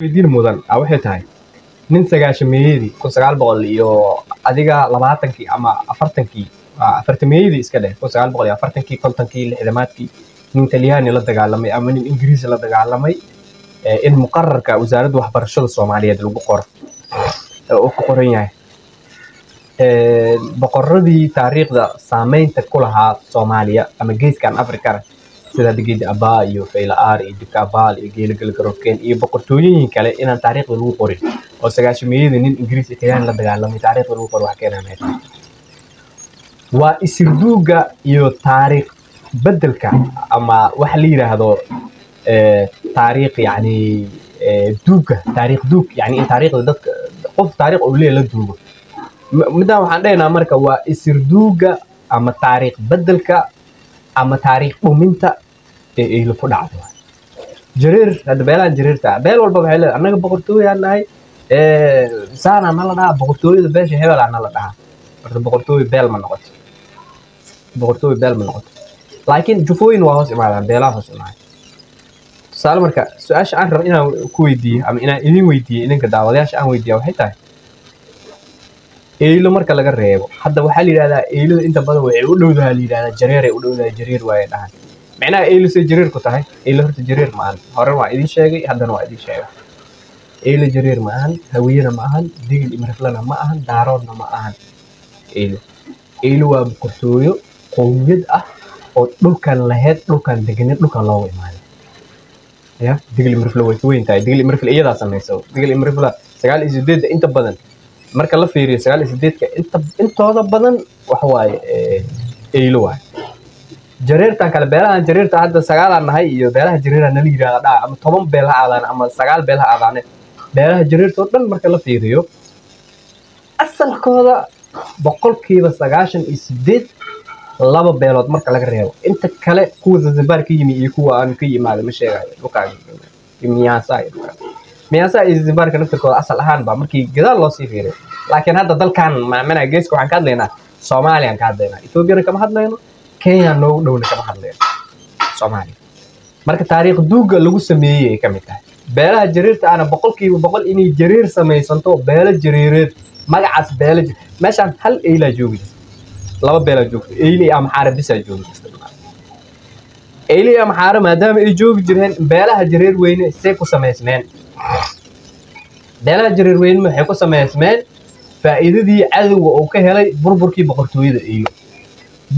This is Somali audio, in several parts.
weydiin mudan waxay tahay nin sagaashameeyadii 1900 iyo adiga 20kii ama 40kii 40meeyadii iska dheh 1940kii 50kii 60maadkii nin Talyaani la dagaalamay ama nin Ingiriis la dagaalamay in muqarrarka wasaaradda waxbarashada Soomaaliyeed lagu qoro oo ku qoran yahay boqorradii taariikhda saameynta ku lahaa Soomaaliya ama geeskan Afrika sida digid abaa iyo faylaar iyo dikabaal iyo geelgal garofkeen iyo boqortooyooyin kale inaan taariikhda lagu qorin oo sagaashameeyadii nin Ingiriis Talyaani la dagaalamay taariikhda lagu qoro wax keenay waa isirduuga iyo taariikh bedelka ama wax la yiraahdo taariikh yani duuga taariikh duug yani in taariikhda dadka qof taariikh oo leeyahay la duugo midaan waxaan dhaynaa marka waa isirduuga ama taariikh bedelka ama taariikh dhuminta ee la ku dhacdo jareer hada beelaan jareerta beel walba waxay leedahay anaga boqortooyaan nahay saana ma la dhaha boqortooyada beesha hebel aan la dhaha horta boqortooy beel ma noqoto boqortooy beel ma noqoto laakiin jufooyin waa hoos imaadaan beelaha hoos imaadaan tusaale marka su'aasha aan rabo inaan ku weydiiyo ama inaan idin weydiiyo idinka daawadayaasha aan weydiiyo waxay tahay eeylo marka laga reebo hadda waxa la yiraahdaa eeylada inta badan waxay u dhowdahay la yiraahdaa jareer ay u dhowdahay jareer way dhahan macnaha eeylo say jareer ku tahay eeylo horta jareer ma ahan hore waa idin sheegay haddana waa idin sheegay eeylo jareer ma ahan hawiyana ma ahan digil imarflana ma ahan daaroodna ma ahan eeylo waa boqortooyo qowmiyad ah oo dhulkan lahayd dhulkan deganeed dhulkan loo imaaday ya digil imarfla way weyn tahay digil imarfla iyada sameeyso digil imarfla 98 inta badan marka la fiiriyo 98ka intooda badan wax waaye eeylo waay jareertan kale beelahan jareerta hadda 9 aan nahay iyo beelaha jareerana la yiraahdo ama 10 beel ha aadaan ama 9 beel ha aadaan beelaha jareerta oo dhan marka la fiiriyo asalkooda boqolkiiba 98 laba beelood marka laga reebo inta kale kuwa Zanzibar ka yimi iyo kuwa aan ka yimaado ma sheegayo dhulkaan miyaasa iyo Zanzibar ka naftirkooda asal ahaan ba markii gadaal loo sii fiiriyo laakiin hadda dalkan maamana geeska waxaan ka hadlaynaa Soomaaliya ka hadlaynaa Ethiopia kama hadlayno Kenya noo dhowna kama hadlayno Soomaaliya marka taariikh duuga lagu sameeyay ka mid tahay beelaha jareerta ana boqolkiiba boqol inay jareer sameeysanto beela jareereed magacaas beela meeshan hal eeyla joogi laba beela joogto eeyli ama xarabisa joogi eeyli ama xarab maadaama ay joogi jireen beelaha jareer weyne say ku sameysmeen beelaha jareer weyne waxay ku sameysmeen faa'iidadii cadawga oo ka helay burburkii boqortooyada eeylo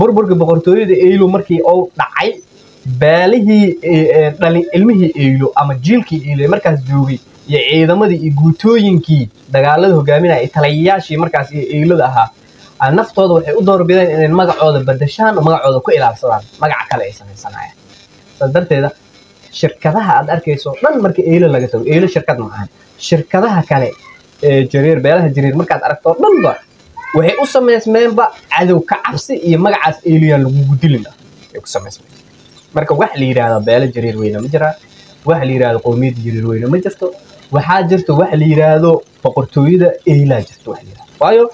burburkii boqortooyada eeylo markii uu dhacay beelihii dhalin ilmihii eeylo ama jiilkii eeylo markaas joogay iyo ciidamadii iyo guutooyinkii dagaalada hogaaminaya taliyayaashii markaas eeylada ahaa naftooda waxay u doorbideen inay magacooda badashaan oo magacooda ku ilaalsadaan magac kale ay sameeysanayaan sadarteeda shirkadaha aad arkayso dhan markii eeylo laga tago eeylo shirkad ma ahan shirkadaha kale jareer beelaha jareer markaad aragto dhanba waxay u sameysmeenba cadow ka cabsi iyo magacaas eeyliya lagu gudilin ay ku sameysmeen marka wax la yiraahdo beela jareer weyna ma jira wax la yiraahdo qowmiyad jareer weyna ma jirto waxa jirto wax la yiraahdo boqortooyada eeyla jirto wax la yiraahdo waayo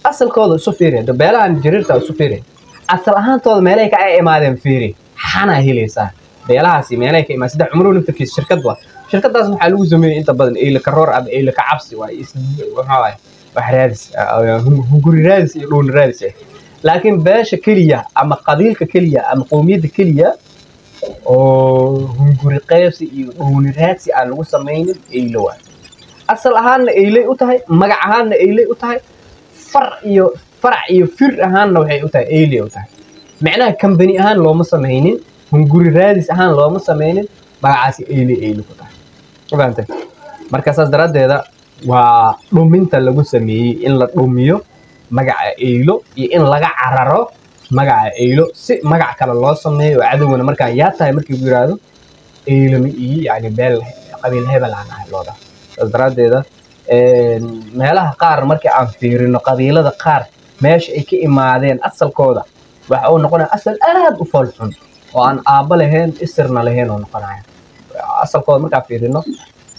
asalkooda soo fiiriyay beelahan jareerta soo fiiriyay asal ahaantooda meelay ka imaadeen fiiri xana helaysa beelahaasi meelay ka imaadeen sida cumru naftirkiisa shirkad waa shirkadaas waxa lagu sameeyay inta badan eeyla ka roor ama eeyla ka cabsi waa waxa waay wax raadis hunguri raadis iyo dhoon raadis laakiin beesha kaliya ama qabiilka kaliya ama qowmiyadda kaliya oo hunguri qaybsi iyo dhoon raadis aan lagu sameeynin eeylo waa asal ahaanna eeylay u tahay magac ahaanna eeylay u tahay فرع iyo fir ahaanna waxay u tahay eeyli u tahay macnaha company ahaan looma sameeynin hunguri raadis ahaan looma sameeynin magacaas eeyli ku tahay ogaantay marka saas daraadeeda waa dhuminta lagu sameeyay in la dhumiyo magaca eeylo iyo in laga cararo magaca eeylo si magac kale loo sameeyo cadawna marka yaa tahay markii uu yiraahdo eeylo yani beel qabiil hebel aan ahay looda saas daraadeeda meelaha qaar markii aan fiirino qabiilada qaar meesha ay ka imaadeen asalkooda waxa uu noqonayaa asal aad u foolxun oo aan aaba lahayn isirna lahayn oo noqonaya asalkooda marka fiirino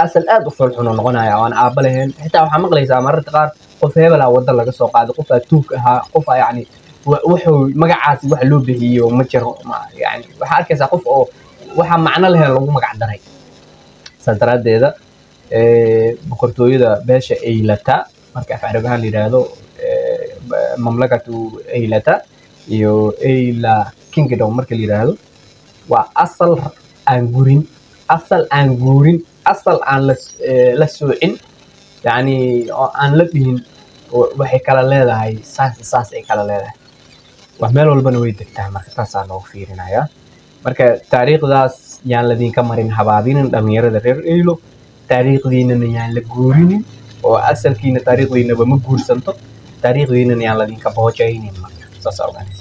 asal aad u foolxun oo noqonaya oo aan aaba lahayn xitaa waxa maqlaysaa mararka qaar qof hebel ah wada laga soo qaaday qof tuug ahaa qof yani wuxuu magacaasi wax loo bixiyo ma jiro yani waxa arkaysaa qof oo waxa macno lahayn lagu magac daray sadaraadeeda boqortooyada beesha Eylata marka af Carabi ahaan la yiraahdo mamlakatu Eylata iyo Eyla Kingdom marka la yiraahdo waa asal aan guurin asal aan la soocin yani oo aan la dhihin waxay kala leedahay saas ay kala leedahay wax meel walbana way degtaa marka taas aan loo fiirinayaa marka taariikhdaas yaan ladinka marin habaabinin dhalinyarada reer Eylo taariikhdiinana yaan la guurinin oo asalkiina taariikhdiinaba ma guursanto taariikhdiinana yaan ladinka boojaynin marka saas ogaanaysa